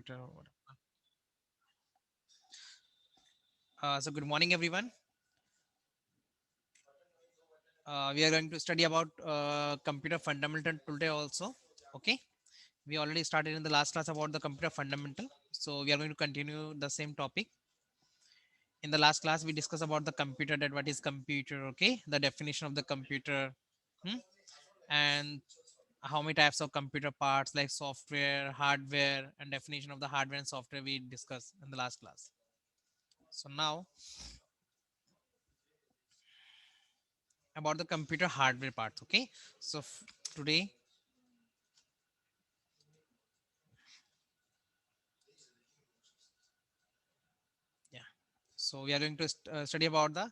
computer. So good morning, everyone. We are going to study about computer fundamental today also. Okay. We already started in the last class about the computer fundamental. So we are going to continue the same topic. In the last class, we discussed about the computer, that what is computer, okay? The definition of the computer, and how many types of computer parts like software, hardware, and definition of the hardware and software we discussed in the last class. So now about the computer hardware parts, okay? So today, yeah. So we are going to study about the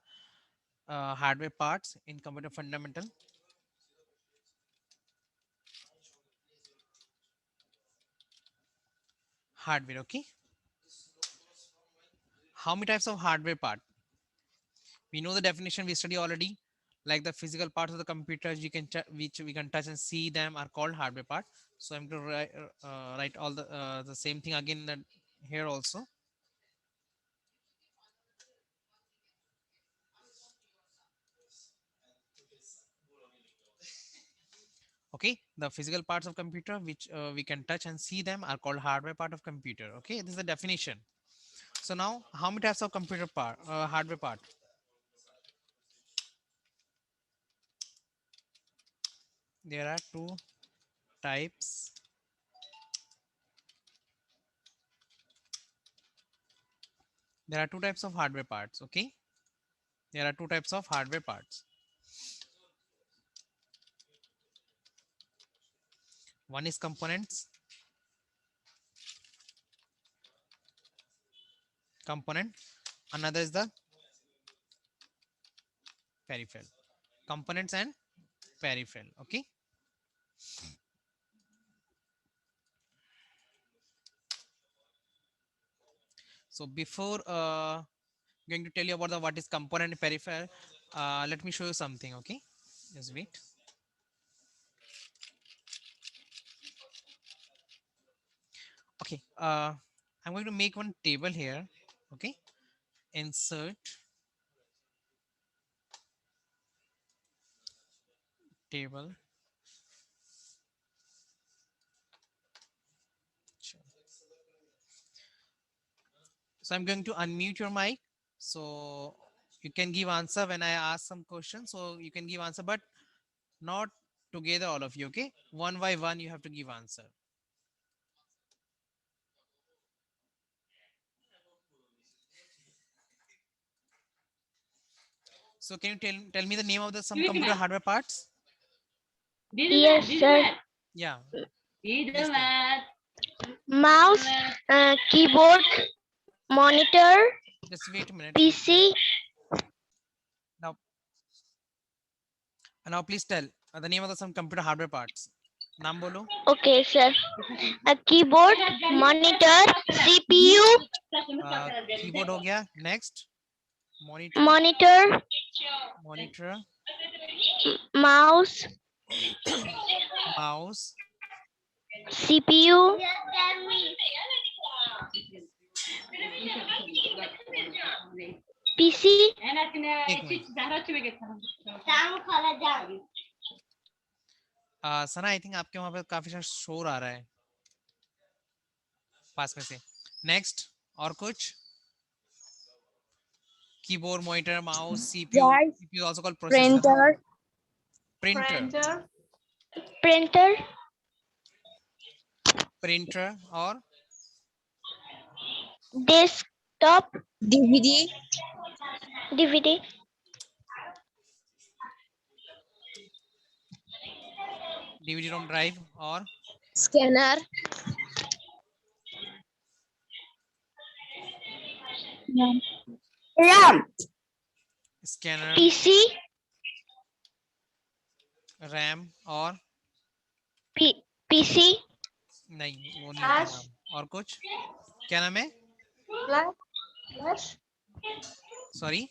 hardware parts in computer fundamental. Hardware, okay? How many types of hardware part? We know the definition, we study already. Like the physical parts of the computers you can which we can touch and see them are called hardware part. So I'm going to write all the same thing again that here also. Okay, the physical parts of computer which we can touch and see them are called hardware part of computer. Okay, this is the definition. So now how many types of computer part hardware part? There are two types. There are two types of hardware parts. Okay, there are two types of hardware parts. One is components, component. Another is the peripheral. Components and peripheral. Okay. So before going to tell you about the what is component and peripheral, let me show you something. Okay, just wait. Okay, I'm going to make one table here. Okay, insert table. Sure. So I'm going to unmute your mic, so you can give answer when I ask some questions. So you can give answer, but not together all of you. Okay, one by one you have to give answer. So can you tell me the name of the some computer hardware parts? Yes, sir. Yeah, please tell. Mouse, keyboard, monitor, Just wait a minute. Wait a minute. PC. Now, now please tell the name of the some computer hardware parts. Naam bolo. Okay, sir. A keyboard, monitor, CPU, Keyboard हो गया. Next, monitor, monitor, monitor, mouse, mouse, CPU, PC. एक minute. Sana, I think आपके वहां पे काफी सारा शोर आ रहा है पास में से. नेक्स्ट, और कुछ? Keyboard, monitor, mouse, CPU. Guys, CPU also called processor. printer, printer, Printer, printer और desktop, DVD, DVD, DVD ROM drive और scanner, RAM, scanner, PC, RAM और PC, नहीं, वो नहीं होता नाम. और कुछ क्या नाम है? flash, sorry,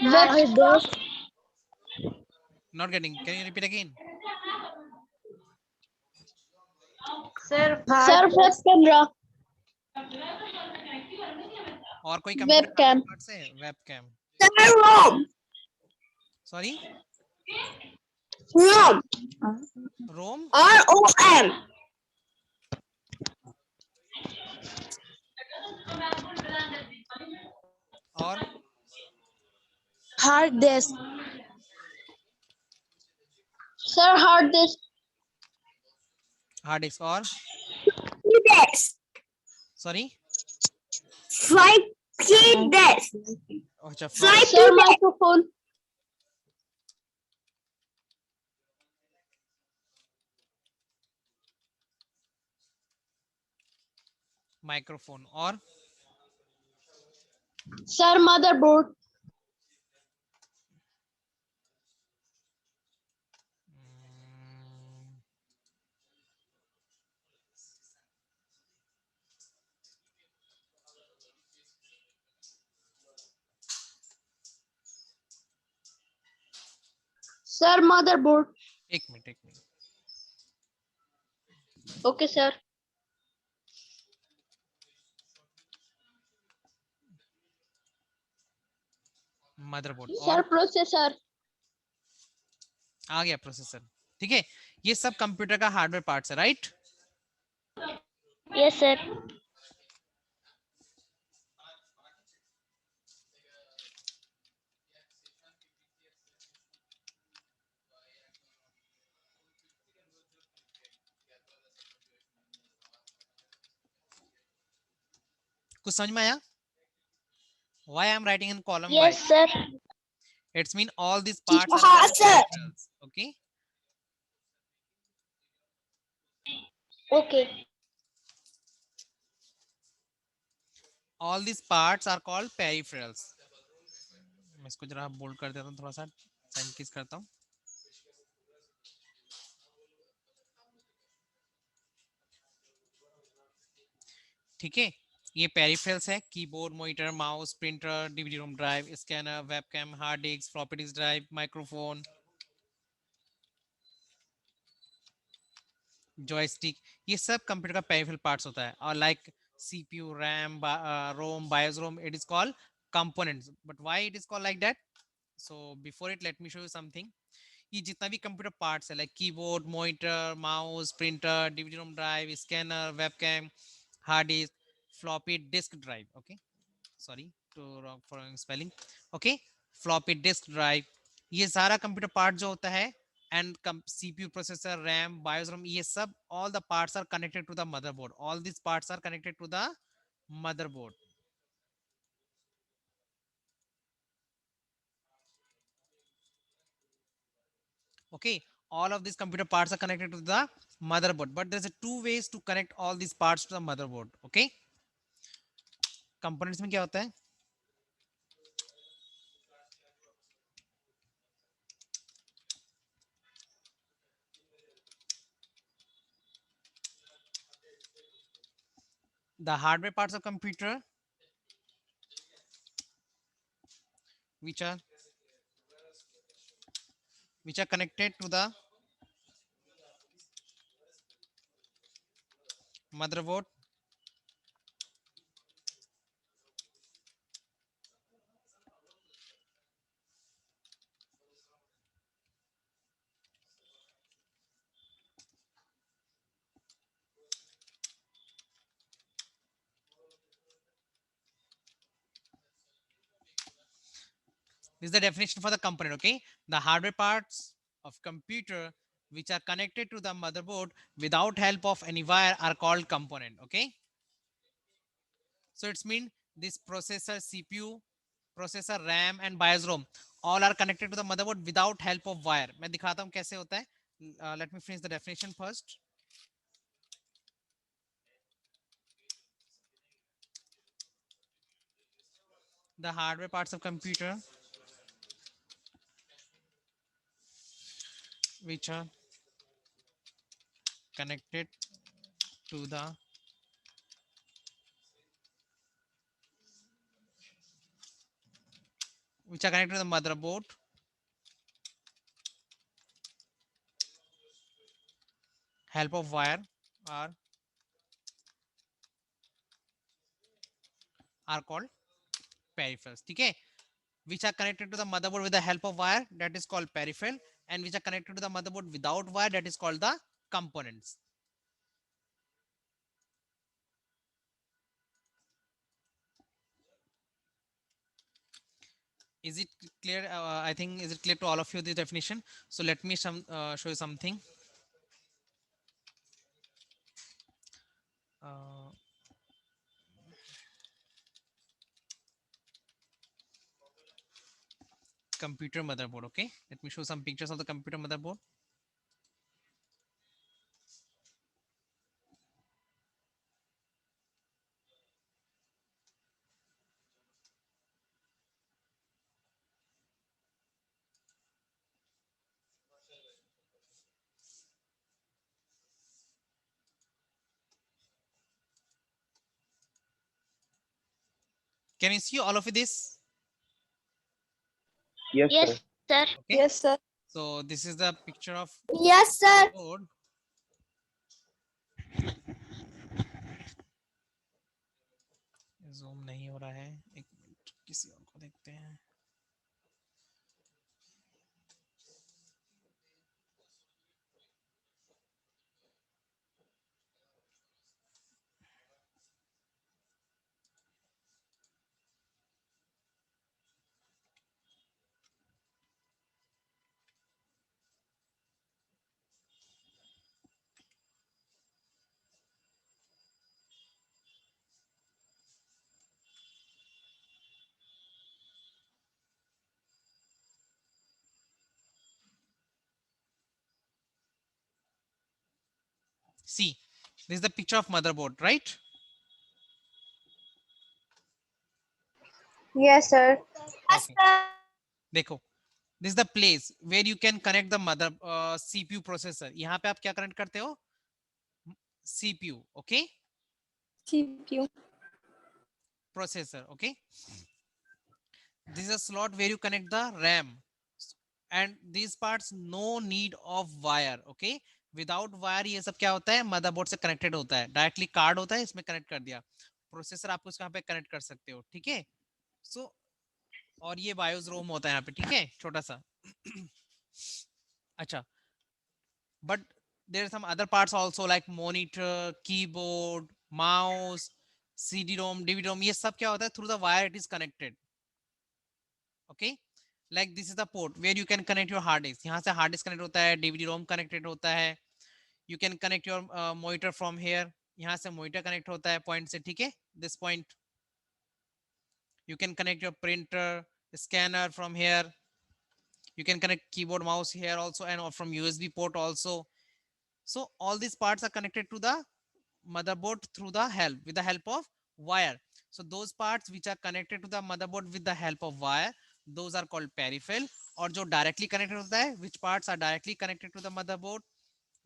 flash, not getting. Can you repeat again? Sir, Sir, web camera. और कोई कंप्यूटर Webcam. पार्ट है? Webcam. Sir, ROM. Sorry, ROM. रोम। ROM. और Hard disk. Sir, hard disk. Hard disk. और Disk. Sorry, Floppy disk. अच्छा Fly- floppy. Sir, microphone. Microphone. और Sir, motherboard. Sir, motherboard. एक minute, एक minute. Okay, sir. Motherboard. Sir, और processor. आ गया processor. ठीक है, ये सब कंप्यूटर का हार्डवेयर पार्ट्स है, राइट। Yes, sir. कुछ समझ में आया? Why I am writing in column Yes, wise? sir. It's mean all these parts are हाँ, called sir. peripherals. Okay. Okay. All these parts are called peripherals. मैं इसको जरा bold कर देता हूँ, थोड़ा सा टाइम किस करता हूँ। ठीक है, ये पेरिफेरल्स है, keyboard, monitor, mouse, printer, DVD ROM drive, scanner, webcam, hard disk, floppy disk drive, microphone, joystick, ये सब कंप्यूटर का पेरिफेरल पार्ट्स होता है। और like CPU, RAM, ROM, BIOS ROM, it is called components. But why it is called like that? So before it let me show you something. ये जितना भी computer parts है, like keyboard, monitor, mouse, printer, DVD ROM drive, scanner, webcam, hard disk, floppy disk drive, okay, sorry to wrong for spelling, okay, floppy disk drive, ये सारा computer part जो होता है, and CPU, processor, RAM, BIOS ROM, ये सब all the parts are connected to the motherboard. All this parts are connected to the motherboard. Okay, all of these computer parts are connected to the motherboard, but there's a two ways to connect all these parts to the motherboard. Okay, components में क्या होता है? The hardware parts of computer which are connected to the motherboard, this is the definition for the component. Okay, the hardware parts of computer which are connected to the motherboard without help of any wire are called component. Okay, so it's mean this processor, CPU, processor, RAM and BIOS ROM all are connected to the motherboard without help of wire. मैं दिखाता हूँ कैसे होता है. Let me finish the definition first. The hardware parts of computer which are connected to the motherboard help of wire. are are called peripherals. ठीक है, which are connected to the motherboard with the help of wire, that is called peripheral, and which are connected to the motherboard without wire, that is called the components. Is it clear? I think, is it clear to all of you, the definition? So let me show you something. uh, Computer motherboard. Okay, let me show some pictures of the computer motherboard. Can you see all of this? Yes, Yes, sir. sir. Okay, Yes, sir. so this is the picture of Yes, sir. board. Zoom नहीं हो रहा है, एक minute किसी और को देखते हैं. See, this is the picture of motherboard, right? Yes, sir. Yes, Okay, sir. देखो, this is the place where you can connect the mother CPU processor. यहाँ पे आप क्या कनेक्ट करते हो? CPU. Okay, CPU. processor. Okay, this is a slot where you connect the RAM, and these parts no need of wire. Okay, without wire ये सब क्या होता है, मदरबोर्ड से कनेक्टेड होता है, डायरेक्टली कार्ड होता है, इसमें कनेक्ट कर दिया, प्रोसेसर आपको यहाँ पे कनेक्ट कर सकते हो. ठीक है, सो और ये बायोस रोम होता है यहाँ पे. ठीक है, छोटा सा. अच्छा, but there are some other parts also like monitor, keyboard, mouse, CD-ROM, DVD-ROM. ये सब क्या होता है, through the wire it is connected. Okay, like this is the port where you can connect your hard disk. यहाँ से hard disk connect होता है, DVD-ROM connected होता है. You can connect your monitor from here. यहाँ से monitor connect होता है point से. ठीक है, this point. You can connect your printer, scanner from here. You can connect keyboard, mouse here also, and from USB port also. So all these parts are connected to the motherboard through the help, with the help of wire. So those parts which are connected to the motherboard with the help of wire, those are called peripheral. और जो directly connected होता है, which parts are directly connected to the motherboard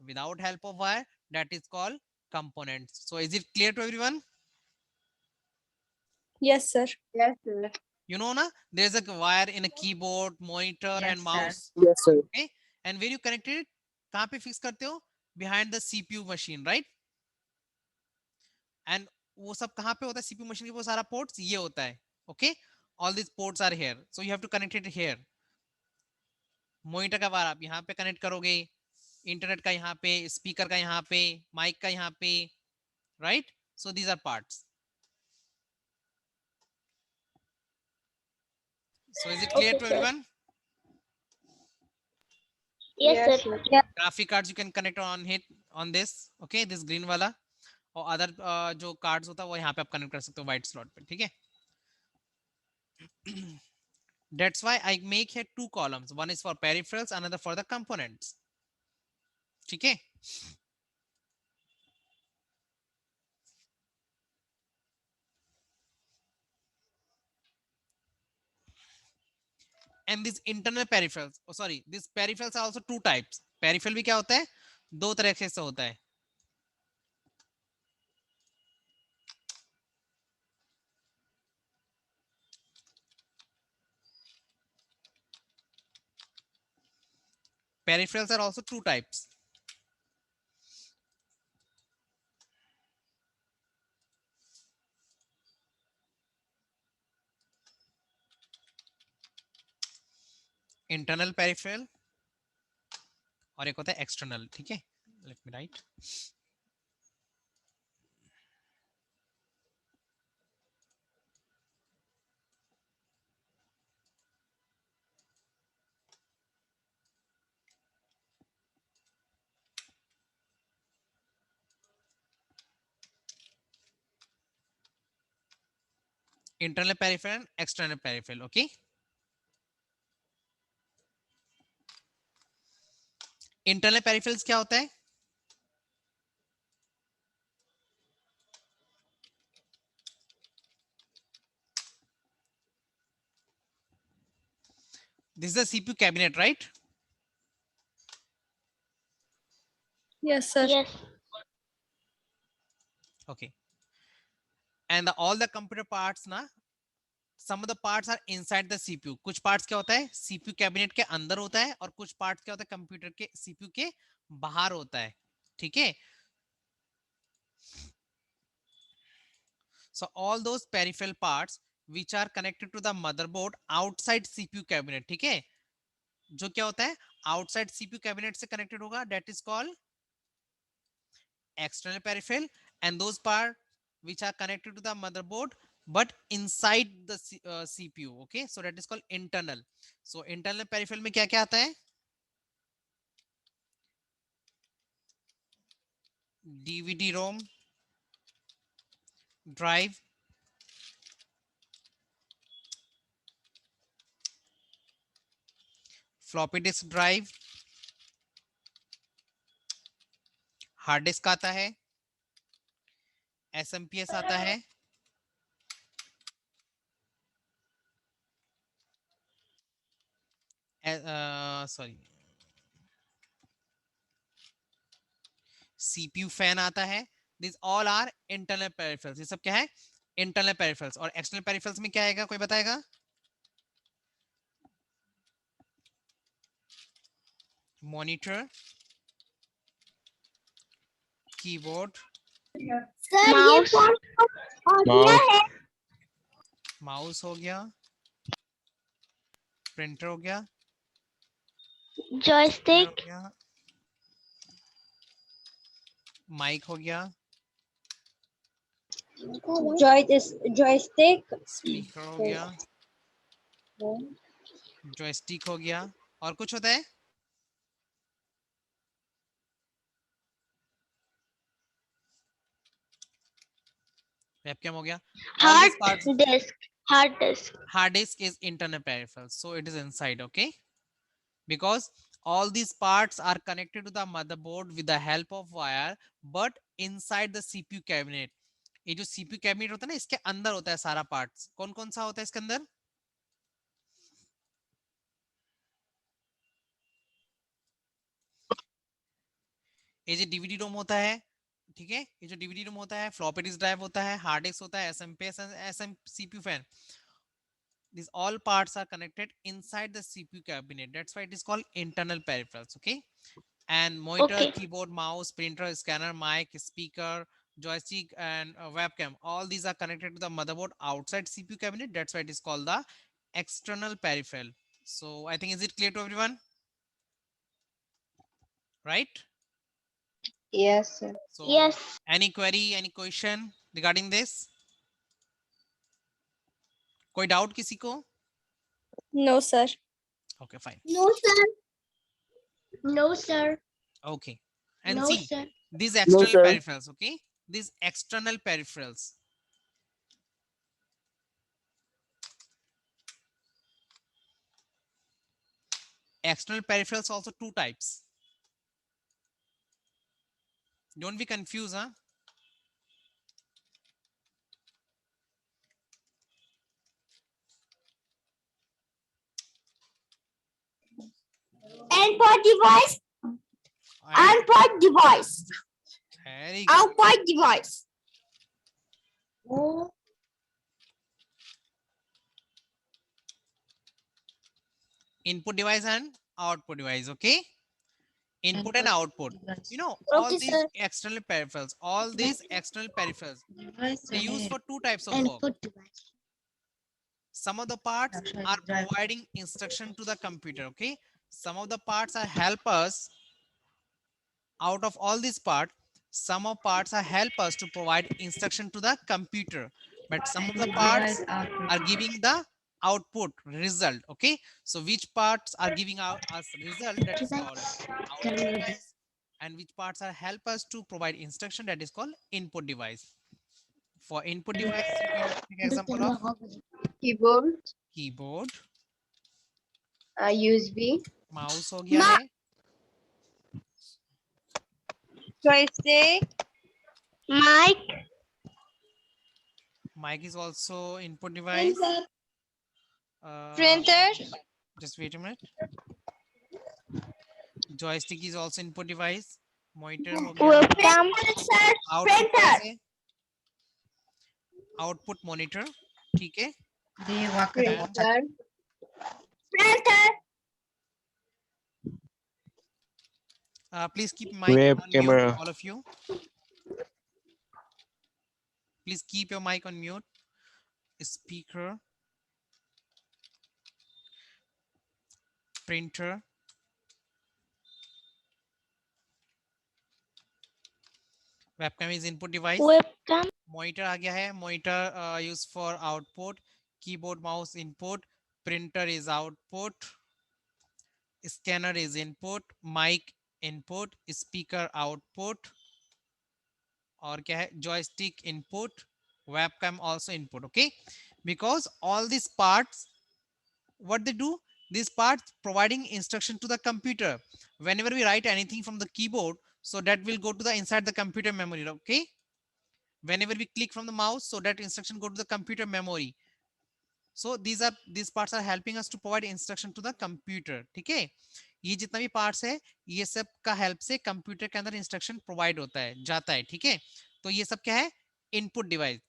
without help of wire, that is called components. So is it clear to everyone? Yes, sir. Yes, sir. You know na, there's a wire in a keyboard, monitor, Yes, and sir. mouse. Yes, sir. Okay, and where you connect it, कहाँ पे fix करते हो? Behind the CPU machine, right? And वो सब कहाँ पे होता है, CPU machine के वो सारा ports ये होता है. Okay, all these ports are here, so you have to connect it here. Monitor का वायर आप यहाँ पे connect करोगे, internet का यहाँ पे, speaker का यहाँ पे, mic का यहाँ पे, right? So these are parts. So is it clear Okay, to sir. everyone? Yes, sir. Graphic cards you can connect on hit on this. Okay, this green वाला, और अदर जो कार्ड्स होता है वो यहाँ पे आप कनेक्ट कर सकते हो व्हाइट स्लॉट पे. ठीक है, that's why I make here two columns, one is for peripherals, another for the components. ठीक है, and these internal peripherals, oh sorry, these peripherals are also two types. Peripheral भी क्या होता है, दो तरह से होता है. Peripherals are also two types. Internal peripheral और एक होता है एक्सटर्नल, ठीक है। Let me right. Internal peripheral, external peripheral, okay. Internal peripherals क्या होता है? This is a CPU cabinet, right? Yes, sir. Yes. Okay. And all the computer parts ना, some of the parts are inside the CPU. कुछ parts क्या होता है CPU cabinet के अंदर होता है और कुछ parts क्या होता है कंप्यूटर के CPU के बाहर होता है, ठीक है। So all those peripheral parts which are connected to the motherboard outside CPU cabinet, ठीक है, जो क्या होता है outside CPU cabinet से connected होगा, that is called external peripheral, and those parts which are connected to the motherboard but inside the CPU, okay, so that is called internal. So internal peripheral में क्या क्या आता है? DVD ROM, drive, floppy disk drive, hard disk आता है, SMPS आता है, sorry CPU fan आता है। This all are internal peripherals. ये सब क्या है? Internal peripherals. और एक्सटर्नल पेरिफेरल्स में क्या आएगा, कोई बताएगा? मॉनिटर, कीबोर्ड, सर ये Mouse. कौन आ गया है? माउस हो गया, प्रिंटर हो गया, स्कैनर Joystick. हो गया, माइक हो गया, जॉयस्टिक, स्पीकर हो गया, जॉयस्टिक हो गया, और कुछ होता है? वेबकैम हो गया। All these Hard parts, disk. Hard disk. hard disk is internal peripherals, so it is inside, okay, because all these parts are connected to the motherboard with the help of wire but inside the CPU cabinet. ये जो CPU cabinet होता है ना, इसके अंदर होता है सारा पार्ट्स। कौन कौन सा होता है इसके अंदर? ये जो डीवीडी रोम होता है, ठीक है, ये जो डीवीडी रोम होता है, फ्लॉपी डिस्क ड्राइव होता है, हार्ड डिस्क होता है, SMPS, SM CPU fan, these all parts are connected inside the CPU cabinet. That's why it is called internal peripherals, okay. And monitor, Okay. keyboard, mouse, printer, scanner, mic, speaker, joystick, and webcam, all these are connected to the motherboard outside CPU cabinet. That's why it is called the external peripheral. So I think, is it clear to everyone? Right? Yes sir. So Yes. any query, any question regarding this? कोई doubt किसी को? No sir. Okay, fine. No sir. No, sir. Okay, and No, see sir. these external sir. peripherals, okay, these external peripherals, external peripherals also two types. Don't be confused, huh? Input device, And output device, very good. output device. Input device and output device, okay, input and output. You know, all Okay, these sir. external peripherals, all these external peripherals, they use for two types of work. Input device. some of the parts are providing instruction to the computer. Okay, some of the parts are help us. Out of all these parts, some of parts are help us to provide instruction to the computer, but some of the parts are giving the output result. Okay, so which parts are giving out us result, that is called output device, and which parts are help us to provide instruction, that is called input device. For input device, you can take example of Keyboard, keyboard, USB, mouse हो गया है, Joystick. Mic. mic is also input device. Printer. Just wait a minute. Joystick is also input device. Monitor हो गया. Webcam. Output कौन से? Output monitor. ठीक है. printer, Printer. Please keep mic Web on camera. mute, all of you. Please keep your mic on mute. Speaker. Printer. Webcam is input device. Webcam. Monitor आ गया है. Monitor used for output. Keyboard, mouse input. Printer is output. Scanner is input. Mic input. Speaker output. और क्या है? Joystick input. Webcam also input. Okay, because all these parts, what they do, these parts providing instruction to the computer. Whenever we write anything from the keyboard, so that will go to the inside the computer memory. Okay, whenever we click from the mouse, so that instruction go to the computer memory. So these parts are helping us to provide instruction to the computer. ठीक है, ये जितना भी parts है, ये सब का help से कंप्यूटर के अंदर इंस्ट्रक्शन प्रोवाइड होता है, जाता है. ठीक है, तो ये सब क्या है? Input device.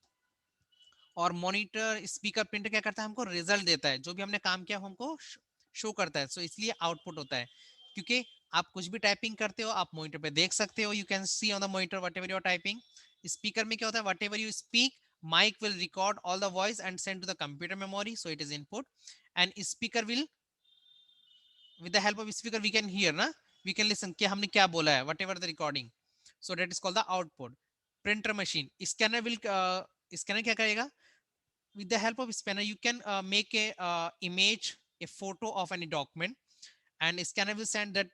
और मॉनिटर, स्पीकर, प्रिंटर क्या करता है? हमको रिजल्ट देता है, जो भी हमने काम किया हमको शो करता है. सो इसलिए आउटपुट होता है, क्योंकि आप कुछ भी टाइपिंग करते हो, आप मॉनिटर पे देख सकते हो. You can see on the monitor whatever you are typing. Speaker में क्या होता है? Whatever you speak, mic will record all the voice and send to the computer memory, so it is input. And speaker will, with the help of speaker we can hear na, we can listen कि हमने क्या बोला है, whatever the recording, so that is called the output. Printer machine, scanner will scanner क्या करेगा? With the help of scanner you can make a image, a photo of any document, and scanner will send that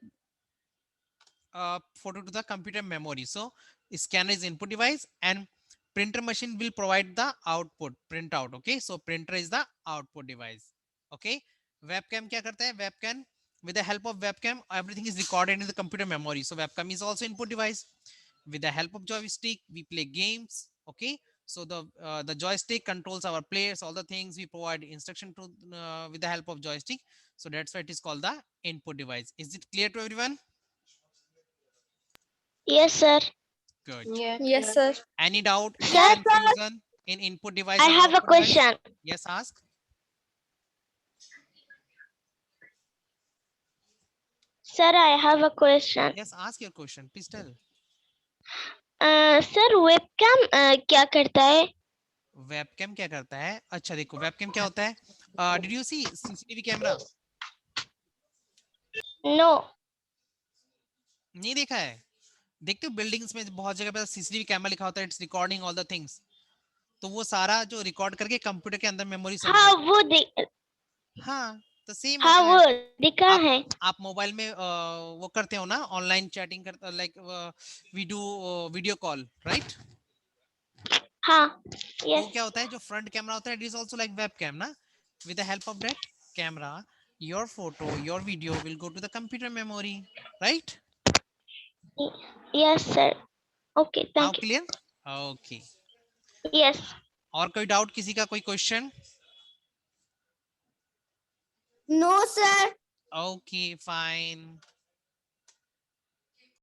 photo to the computer memory. So scanner is input device and printer machine will provide the output, printout. Okay, so printer is the output device. Okay, webcam क्या करता है? Webcam, with the help of webcam everything is recorded in the computer memory, so webcam is also input device. With the help of joystick we play games. Okay, so the joystick controls our players, all the things we provide instruction to with the help of joystick, so that's why it is called the input device. Is it clear to everyone? Yes, sir. Good. Yes, sir. Any doubt, any Sir, confusion in input device? I and have a output device? question. Yes, ask. Sir, I have a question. Yes, ask your question. Please tell. Sir, webcam क्या करता है? Webcam क्या करता है? अच्छा देखो, webcam क्या होता है? Did you see CCTV camera? No. नहीं देखा है? देखते हो बिल्डिंग्स में बहुत जगह पे सीसीटीवी कैमरा लिखा होता है, it's recording all the things. तो वो सारा जो रिकॉर्ड करके कंप्यूटर के अंदर मेमोरी सेव हाँ करता वो है. हाँ, तो सेम हाँ होता वो है. दिखा आप- है. आप मोबाइल में वो करते हो ना, ऑनलाइन चैटिंग करते, like we do video call, right? हाँ. तो Yes. क्या होता है, जो फ्रंट कैमरा होता है, it is also like webcam ना. With the help of that camera your photo, your video will go to the computer memory, right? Yes, sir. Okay, now thank you. Clear? Okay. Yes. और कोई doubt, किसी का कोई question? No, sir. Okay fine.